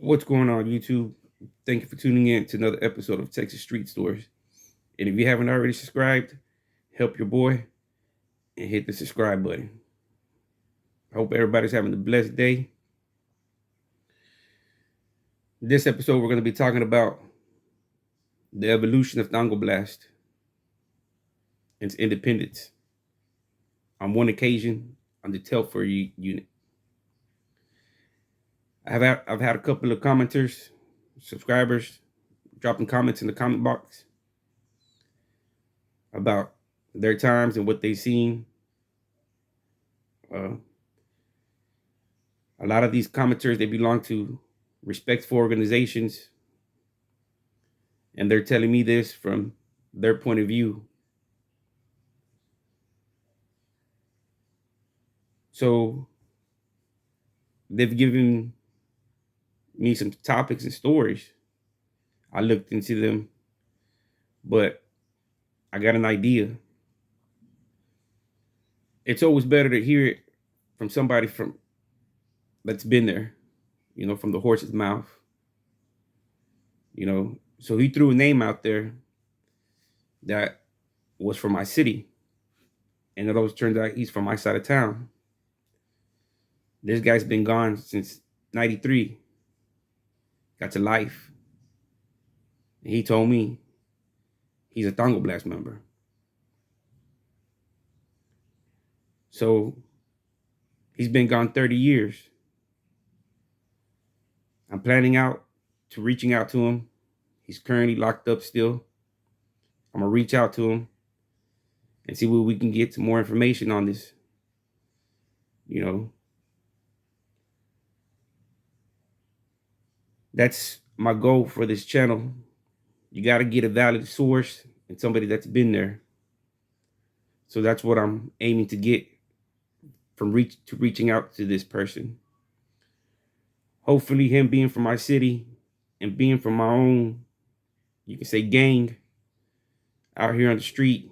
What's going on, YouTube? Thank you for tuning in to another episode of Texas Street Stories. And if you haven't already subscribed, help your boy and hit the subscribe button. I hope everybody's having a blessed day. This episode, we're going to be talking about the evolution of Tango Blast and its independence. On one occasion, on the Telford unit, I've had a couple of commenters, subscribers, dropping comments in the comment box about their times and what they've seen. Uh, a lot of these commenters, they belong to respectful organizations, and they're telling me this from their point of view. So they've given me some topics and stories. I looked into them, but I got an idea. It's always better to hear it from somebody from that's been there, from the horse's mouth. So he threw a name out there that was from my city, and it always turns out he's from my side of town. This guy's been gone since '93. Got to life. And he told me he's a Tango Blast member. So he's been gone 30 years. I'm planning out to reaching out to him. He's currently locked up still. I'm gonna reach out to him and see what we can get some more information on this. That's my goal for this channel. You got to get a valid source and somebody that's been there. So that's what I'm aiming to get from reaching out to this person. Hopefully him being from my city and being from my own, you can say, gang out here on the street,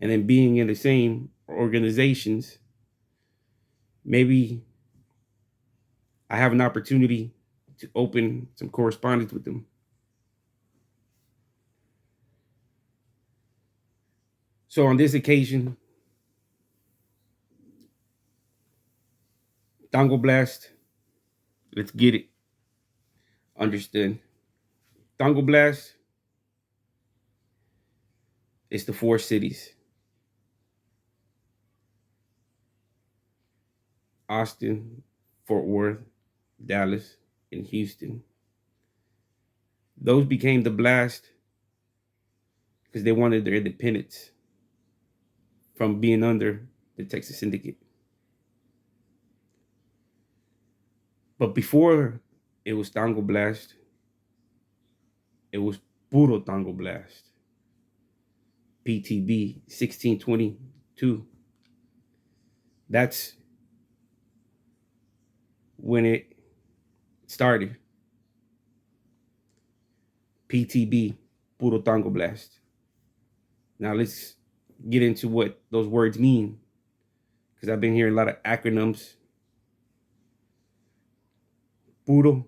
and then being in the same organizations, maybe I have an opportunity to open some correspondence with them. So on this occasion, Tango Blast, let's get it understood. Tango Blast is the four cities: Austin, Fort Worth, Dallas, and Houston. Those became the Blast because they wanted their independence from being under the Texas Syndicate. But before it was Tango Blast, it was Puro Tango Blast. PTB 1622. That's when it started. PTB, Puro Tango Blast. Now let's get into what those words mean, because I've been hearing a lot of acronyms. Puro,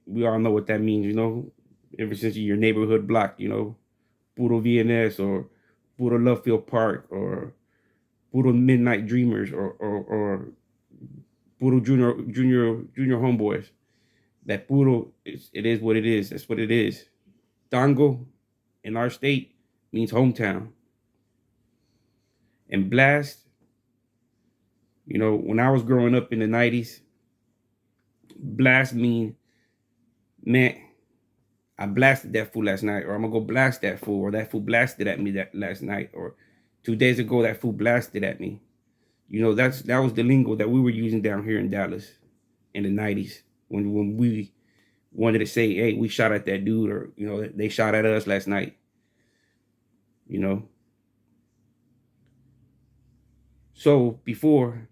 we all know what that means, ever since your neighborhood block, Puro VNS or Puro Lovefield Park or Puro Midnight Dreamers or Puro Junior Homeboys. That Puro, it is what it is. That's what it is. Tango in our state means hometown. And Blast, when I was growing up in the 90s, Blast mean, man, I blasted that fool last night, or I'm gonna go blast that fool, or that fool blasted at me that last night, or 2 days ago that fool blasted at me. That was the lingo that we were using down here in Dallas in the 90s when we wanted to say, hey, we shot at that dude, or they shot at us last night. So before,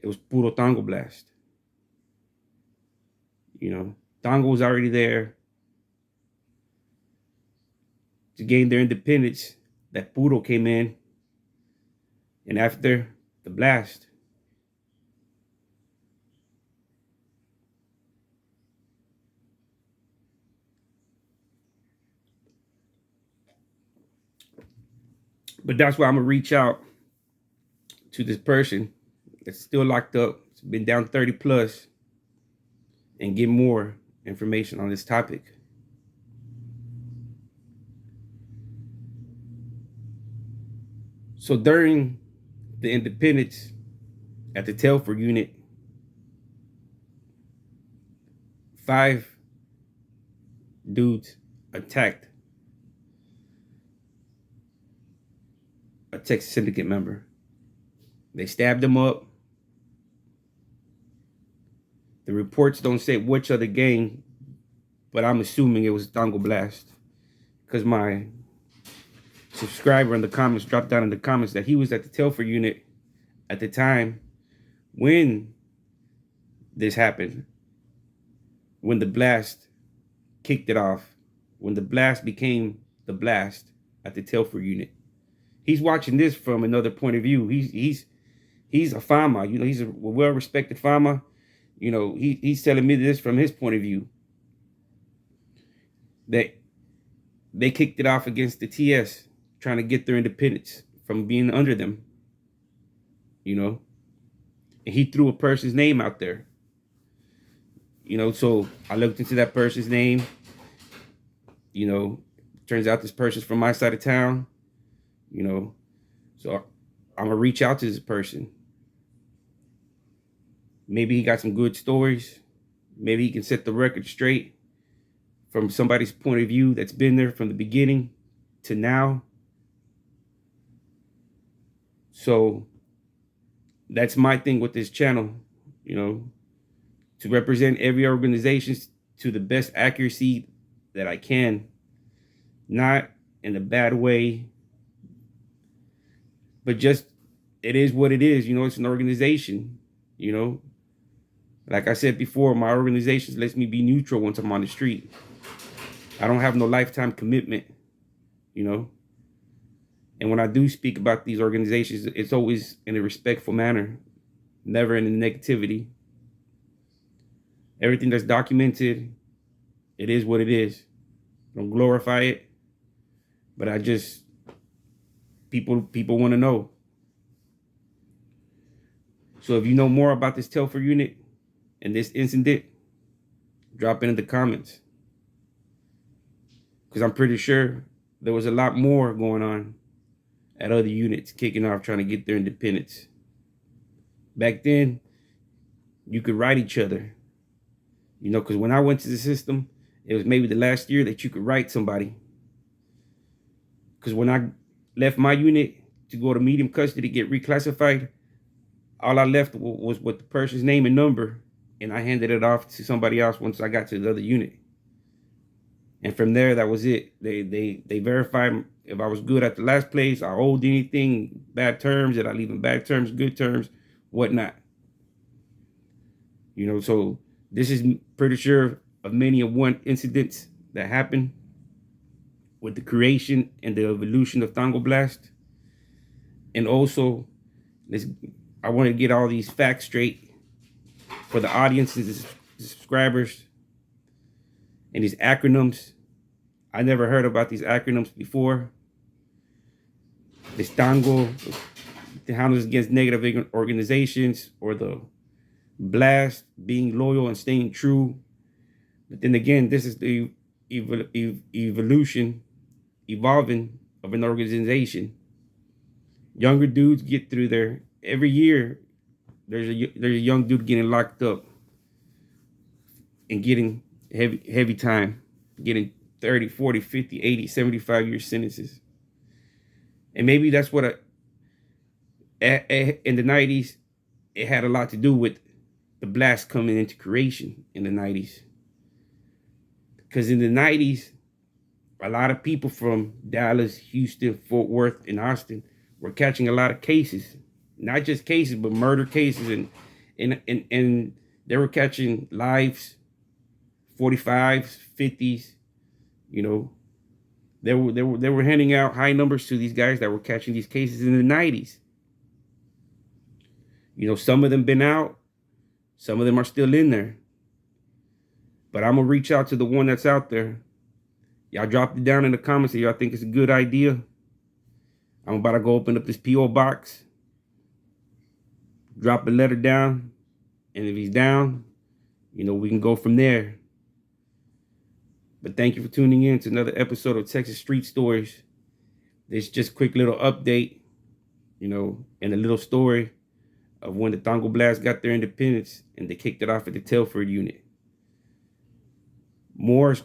it was Puro Tango Blast. Tango was already there to gain their independence. That Puro came in, and after the blast, But that's why I'm gonna reach out to this person that's still locked up. It's been down 30 plus, and get more information on this topic. So during the independence at the Telford unit, 5 dudes attacked a Texas Syndicate member. They stabbed him up. The reports don't say which other gang, but I'm assuming it was Tango Blast, because my subscriber in the comments dropped down in the comments that he was at the Telford unit at the time when this happened, when the blast kicked it off, when the blast became the blast at the Telford unit. He's watching this from another point of view. He's a farmer, you know, he's a well-respected farmer. You know, he's telling me this from his point of view, that they kicked it off against the TS, trying to get their independence from being under them, you know. And he threw a person's name out there, you know. So I looked into that person's name, you know. Turns out this person's from my side of town, you know. So I'm gonna reach out to this person. Maybe he got some good stories. Maybe he can set the record straight from somebody's point of view that's been there from the beginning to now. So that's my thing with this channel, you know, to represent every organization to the best accuracy that I can, not in a bad way, but just, it is what it is. You know, it's an organization, you know. Like I said before, my organization lets me be neutral once I'm on the street. I don't have no lifetime commitment, you know. And when I do speak about these organizations, it's always in a respectful manner, never in the negativity. Everything that's documented, it is what it is. I don't glorify it, but I just, people want to know. So if you know more about this Telford unit and this incident, drop it in the comments, because I'm pretty sure there was a lot more going on at other units kicking off, trying to get their independence. Back then, you could write each other, you know, because when I went to the system, it was maybe the last year that you could write somebody. Because when I left my unit to go to medium custody, get reclassified, all I left was with the person's name and number, and I handed it off to somebody else once I got to the other unit. And from there, that was it. They verified if I was good at the last place, I owed anything, bad terms, did I leave in bad terms, good terms, whatnot. You know, so this is pretty sure of many of one incidents that happened with the creation and the evolution of Tango Blast. And also, I want to get all these facts straight for the audience and the subscribers. And these acronyms, I never heard about these acronyms before. This Tango, the handles against negative organizations, or the Blast, being loyal and staying true. But then again, this is the evolving of an organization. Younger dudes get through there. Every year, there's a young dude getting locked up and getting heavy time, getting 30, 40, 50, 80, 75 year sentences. And maybe that's what in the 90s, it had a lot to do with the Blast coming into creation in the 90s. Because in the 90s, a lot of people from Dallas, Houston, Fort Worth, and Austin were catching a lot of cases. Not just cases, but murder cases. And they were catching lives, 45s, 50s, you know. They were handing out high numbers to these guys that were catching these cases in the 90s. You know, some of them been out, some of them are still in there. But I'm gonna reach out to the one that's out there. Y'all drop it down in the comments if y'all think it's a good idea. I'm about to go open up this P.O. box, drop a letter down, and if he's down, you know, we can go from there. But thank you for tuning in to another episode of Texas Street Stories. This just a quick little update, you know, and a little story of when the Tango Blast got their independence and they kicked it off at the Telford unit. More,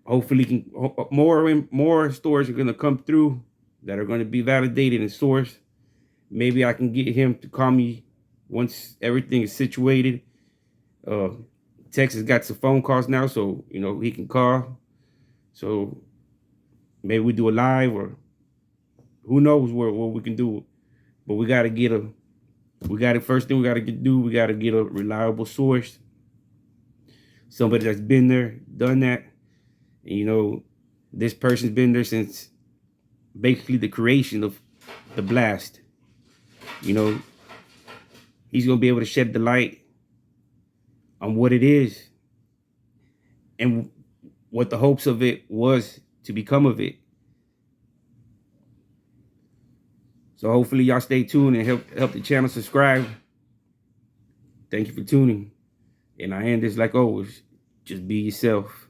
hopefully, more stories are going to come through that are going to be validated and sourced. Maybe I can get him to call me once everything is situated. Texas got some phone calls now, so, you know, he can call. So maybe we do a live, or who knows what we can do. But we got to get first thing we got to do, we got to get a reliable source. Somebody that's been there, done that. And, you know, this person's been there since basically the creation of the blast. You know, he's going to be able to shed the light on what it is and what the hopes of it was to become of it. So hopefully y'all stay tuned and help the channel subscribe. Thank you for tuning. And I end this like always. Just be yourself.